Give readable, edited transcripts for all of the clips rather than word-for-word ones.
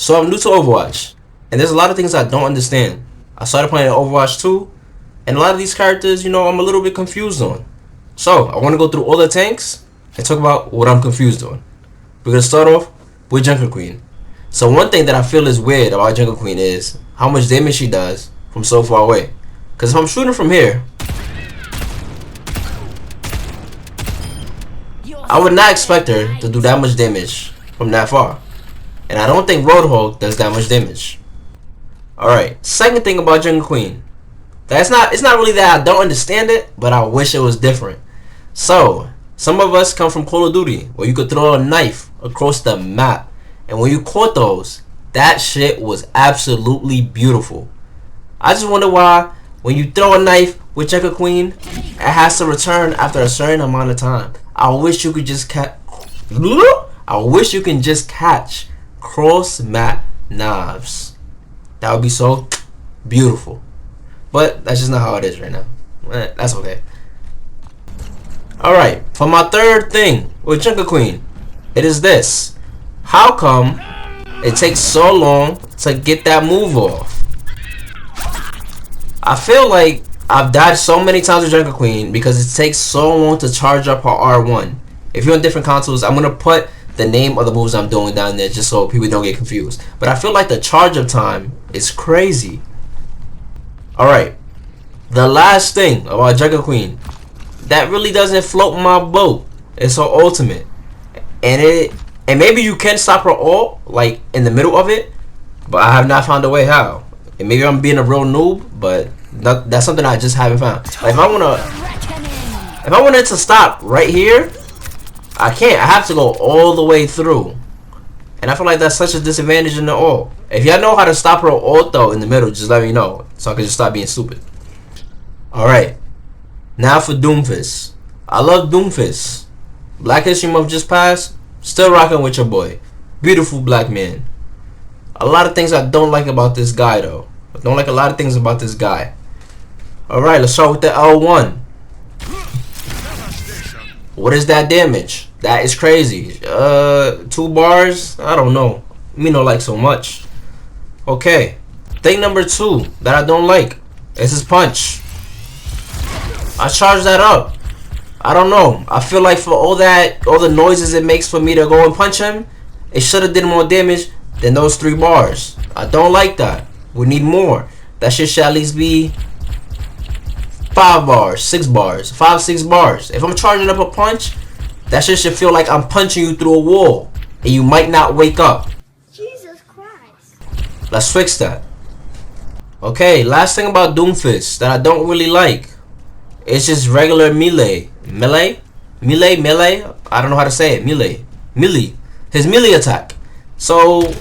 So I'm new to Overwatch, and there's a lot of things I don't understand. I started playing Overwatch 2, and a lot of these characters, I'm a little bit confused on. So I want to go through all the tanks and talk about what I'm confused on. We're gonna start off with Jungle Queen. So one thing that I feel is weird about Jungle Queen is how much damage she does from so far away. Because if I'm shooting from here, I would not expect her to do that much damage from that far. And I don't think Roadhog does that much damage. Alright, second thing about Jungle Queen. It's not really that I don't understand it, but I wish it was different. So, some of us come from Call of Duty, where you could throw a knife across the map. And when you caught those, that shit was absolutely beautiful. I just wonder why, when you throw a knife with Jungle Queen, it has to return after a certain amount of time. I wish you could just catch cross map knives. That would be so beautiful. But that's just not how it is right now. That's okay. Alright, for my third thing with Jungle Queen, it is this. How come it takes so long to get that move off? I feel like I've died so many times with Jungle Queen because it takes so long to charge up her R1. If you're on different consoles, I'm going to put the name of the moves I'm doing down there just so people don't get confused. But I feel like the charge up time is crazy. Alright, the last thing about Jungle Queen that really doesn't float my boat is her ultimate. And maybe you can stop her ult like in the middle of it, but I have not found a way how. And maybe I'm being a real noob, but that's something I just haven't found. Like if I wanted to stop right here, I can't. I have to go all the way through. And I feel like that's such a disadvantage in the ult. If y'all know how to stop her ult though in the middle, just let me know so I can just stop being stupid. Alright. Now for Doomfist. I love Doomfist. Black History Month just passed. Still rocking with your boy. Beautiful black man. A lot of things I don't like about this guy though. I don't like a lot of things about this guy. Alright, let's start with the L1. What is that damage? That is crazy. 2 bars? I don't know. Me no like so much. Okay. Thing number 2 that I don't like is his punch. I charge that up. I don't know. I feel like for all the noises it makes for me to go and punch him, it should have did more damage than those 3 bars. I don't like that. We need more. That shit should at least be 5 bars, 6 bars, 5, 6 bars. If I'm charging up a punch, that shit should feel like I'm punching you through a wall and you might not wake up. Jesus Christ. Let's fix that. Okay, last thing about Doomfist that I don't really like. It's just regular melee. Melee? I don't know how to say it. Melee. His melee attack. So,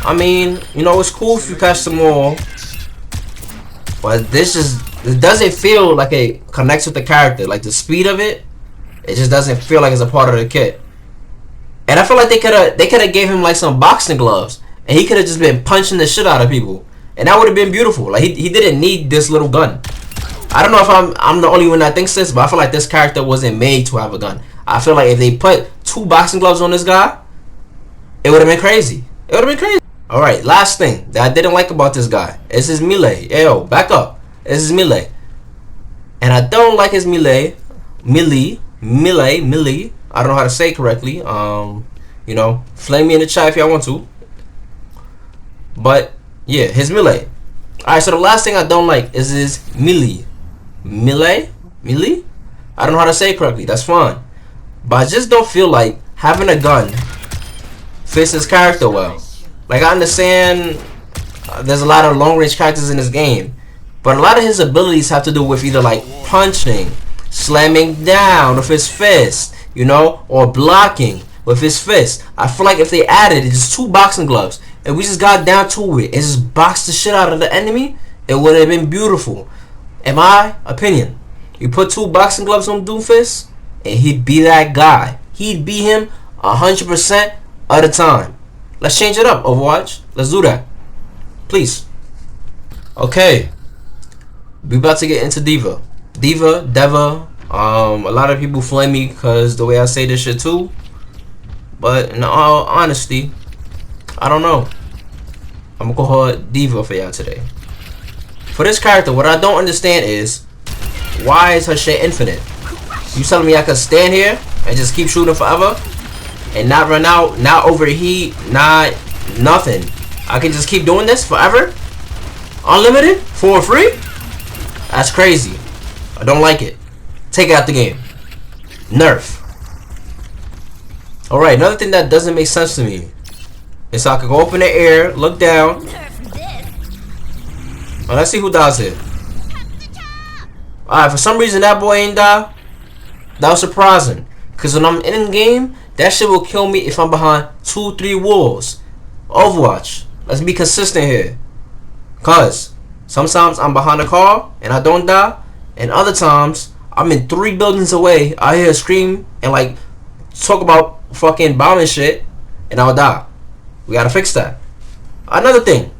I mean, it's cool if you catch them all. But it doesn't feel like it connects with the character. Like the speed of it, it just doesn't feel like it's a part of the kit. And I feel like they could have gave him like some boxing gloves, and he could have just been punching the shit out of people, and that would have been beautiful. Like he didn't need this little gun. I don't know if I'm the only one that thinks this, but I feel like this character wasn't made to have a gun. I feel like if they put 2 boxing gloves on this guy, it would have been crazy. Alright, last thing that I didn't like about this guy is his melee. Yo, back up. It's his melee. And I don't like his melee. Melee. I don't know how to say it correctly. Flame me in the chat if y'all want to. But, yeah, his melee. Alright, so the last thing I don't like is his melee. Melee? I don't know how to say it correctly. That's fine. But I just don't feel like having a gun fits his character well. Like, I understand there's a lot of long-range characters in this game, but a lot of his abilities have to do with either like punching, slamming down with his fist, or blocking with his fist. I feel like if they added just 2 boxing gloves and we just got down to it and just boxed the shit out of the enemy, it would have been beautiful. In my opinion, you put 2 boxing gloves on Doomfist and he'd be that guy. He'd be him 100% of the time. Let's change it up, Overwatch. Let's do that. Please. Okay. We about to get into D.Va. D.Va. A lot of people flame me because the way I say this shit too. But in all honesty, I don't know. I'm gonna call her D.VA for y'all today. For this character, what I don't understand is why is her shit infinite? You telling me I could stand here and just keep shooting forever and not run out, not overheat, not nothing? I can just keep doing this forever? Unlimited? For free? That's crazy. I don't like it. Take it out the game. Nerf. Alright, another thing that doesn't make sense to me is I could go up in the air, look down. Oh, let's see who dies here. Alright, for some reason that boy ain't die. That was surprising. Because when I'm in game, that shit will kill me if I'm behind 2-3 walls. Overwatch. Let's be consistent here. Cause sometimes I'm behind a car and I don't die. And other times I'm in 3 buildings away. I hear a scream and like talk about fucking bombing shit and I'll die. We gotta fix that. Another thing.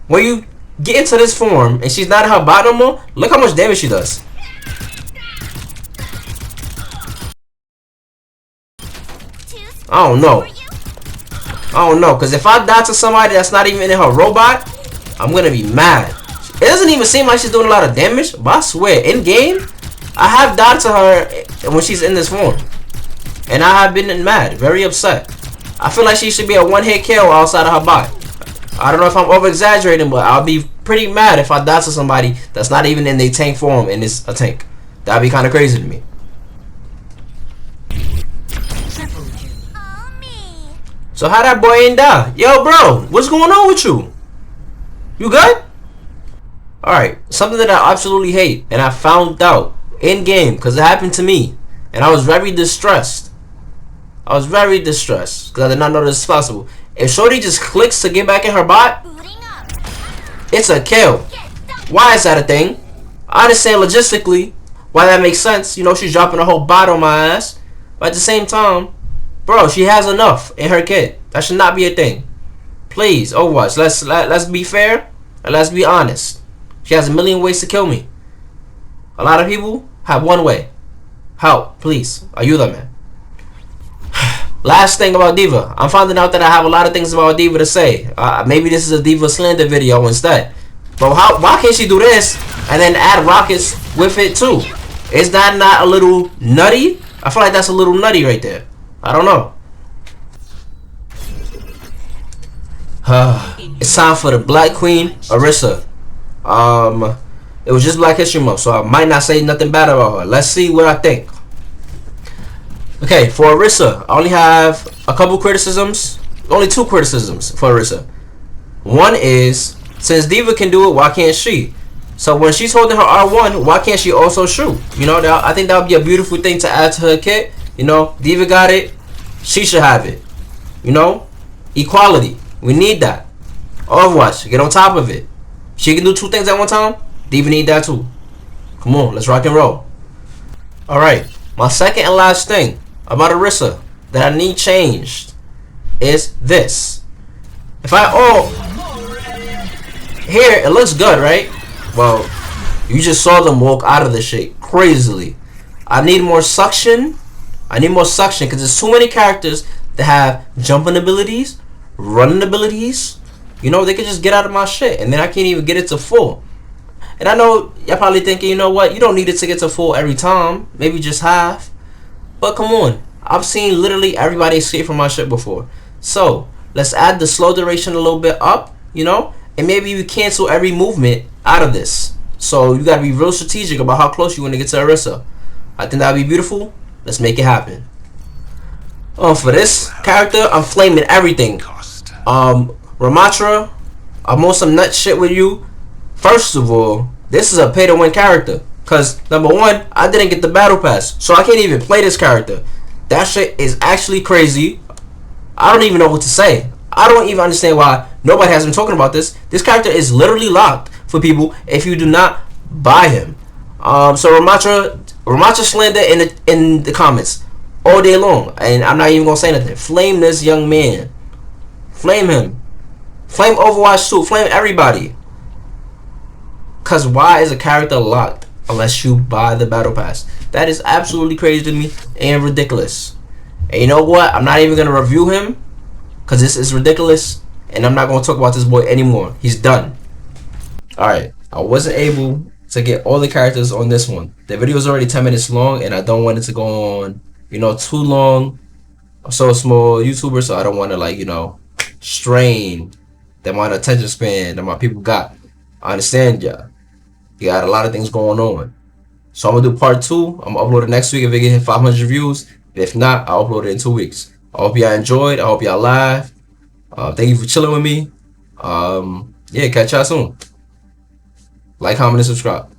When you get into this form and she's not in her bot no more, look how much damage she does. I don't know. Cause if I die to somebody that's not even in her robot, I'm gonna be mad. It doesn't even seem like she's doing a lot of damage, but I swear, in game, I have died to her when she's in this form. And I have been mad, very upset. I feel like she should be a one-hit kill outside of her bot. I don't know if I'm over-exaggerating, but I'll be pretty mad if I die to somebody that's not even in their tank form and is a tank. That'd be kind of crazy to me. So how that boy ain't die? Yo, bro, what's going on with you? You good? Alright, something that I absolutely hate, and I found out in-game, because it happened to me, and I was very distressed. Because I did not know this was possible. If Shorty just clicks to get back in her bot, it's a kill. Why is that a thing? I understand logistically why that makes sense. You know, she's dropping a whole bot on my ass. But at the same time, bro, she has enough in her kit. That should not be a thing. Please, Overwatch, let's be fair and let's be honest. She has a million ways to kill me. A lot of people have one way. Help, please. Are you the man? Last thing about D.VA. I'm finding out that I have a lot of things about D.VA to say. Maybe this is a D.VA slander video instead. But why can't she do this and then add rockets with it too? Is that not a little nutty? I feel like that's a little nutty right there. I don't know. It's time for the Black Queen, Orisa. It was just Black History Month, so I might not say nothing bad about her. Let's see what I think. Okay, for Orisa, I only have a couple criticisms. Only 2 criticisms for Orisa. One is, since D.VA can do it, why can't she? So when she's holding her R1, why can't she also shoot? You know, I think that would be a beautiful thing to add to her kit. You know, D.VA got it. She should have it. You know, equality. We need that. Overwatch, get on top of it. She can do 2 things at one time. D.VA need that too. Come on, let's rock and roll. Alright, my second and last thing about Orisa that I need changed is this. If I here, it looks good, right? Well, you just saw them walk out of the shit crazily. I need more suction. Because there's too many characters that have jumping abilities, running abilities. You know, they can just get out of my shit, and then I can't even get it to full. And I know y'all probably thinking, you know what, you don't need it to get to full every time, maybe just half. But come on, I've seen literally everybody escape from my shit before. So let's add the slow duration a little bit up, you know, and maybe you cancel every movement out of this. So you gotta be real strategic about how close you want to get to Orisa. I think that'd be beautiful. Let's make it happen. For this character, I'm flaming everything. Ramattra, I'm on some nut shit with you. First of all, this is a pay to win character. Cause number 1, I didn't get the battle pass, so I can't even play this character. That shit is actually crazy. I don't even know what to say. I don't even understand why nobody has been talking about this. This character is literally locked for people if you do not buy him. So Ramattra slander in the comments all day long, and I'm not even gonna say nothing. Flame this young man. Flame him. Flame Overwatch 2. Flame everybody. Cause why is a character locked unless you buy the battle pass? That is absolutely crazy to me and ridiculous. And you know what? I'm not even gonna review him, cause this is ridiculous. and I'm not gonna talk about this boy anymore. He's done. Alright, I wasn't able to get all the characters on this one. The video is already 10 minutes long, and I don't want it to go on, too long. I'm so small YouTuber, so I don't want to, like, strain the amount of attention span that my people got. I understand y'all. You got a lot of things going on. So I'm gonna do part 2. I'm gonna upload it next week if it get 500 views. If not, I'll upload it in 2 weeks. I hope y'all enjoyed. I hope y'all laughed. Thank you for chilling with me. Yeah, catch y'all soon. Like, comment, and subscribe.